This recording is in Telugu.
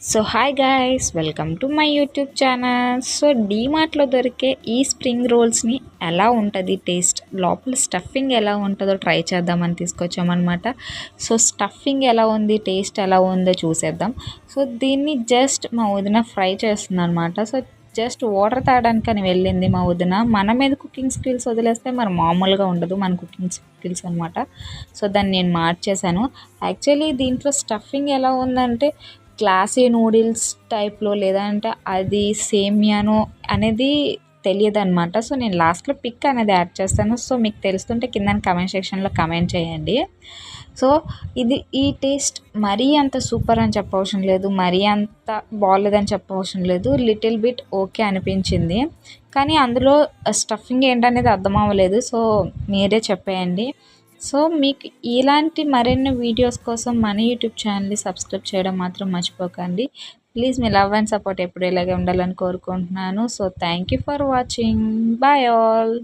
So hi guys, welcome to my YouTube channel. So డీమార్ట్లో దొరికే ఈ స్ప్రింగ్ రోల్స్ని ఎలా ఉంటుంది టేస్ట్, లోపల స్టఫింగ్ ఎలా ఉంటుందో ట్రై చేద్దామని తీసుకొచ్చామన్నమాట. సో స్టఫింగ్ ఎలా ఉంది, టేస్ట్ ఎలా ఉందో చూసేద్దాం. సో దీన్ని జస్ట్ మా వదిన ఫ్రై చేస్తుంది అనమాట. సో జస్ట్ వాటర్ తాగడానికి అని వెళ్ళింది మా వదిన. మన మీద కుకింగ్ స్కిల్స్ వదిలేస్తే మరి మామూలుగా ఉండదు మన కుకింగ్ స్కిల్స్ అనమాట. సో దాన్ని నేను మార్చేశాను. యాక్చువల్లీ దీంట్లో స్టఫింగ్ ఎలా ఉందంటే క్లాసీ నూడిల్స్ టైప్లో, లేదంటే అది సేమియానో అనేది తెలియదు అనమాట. సో నేను లాస్ట్లో పిక్ అనేది యాడ్ చేస్తాను. సో మీకు తెలుస్తుంటే కింద కమెంట్ సెక్షన్లో కమెంట్ చేయండి. సో ఈ టేస్ట్ మరీ అంత సూపర్ అని చెప్పవసరం లేదు, మరీ అంత బాగోలేదని చెప్పవసరం లేదు. లిటిల్ బిట్ ఓకే అనిపించింది, కానీ అందులో స్టఫింగ్ ఏంటనేది అర్థం అవ్వలేదు. సో మీరే చెప్పేయండి. సో మీకు ఇలాంటి మరిన్ని వీడియోస్ కోసం మన యూట్యూబ్ ఛానల్ని సబ్స్క్రైబ్ చేయడం మాత్రం మర్చిపోకండి. ప్లీజ్ మీ లవ్ అండ్ సపోర్ట్ ఎప్పుడు ఇలాగే ఉండాలని కోరుకుంటున్నాను. So thank you for watching. Bye all.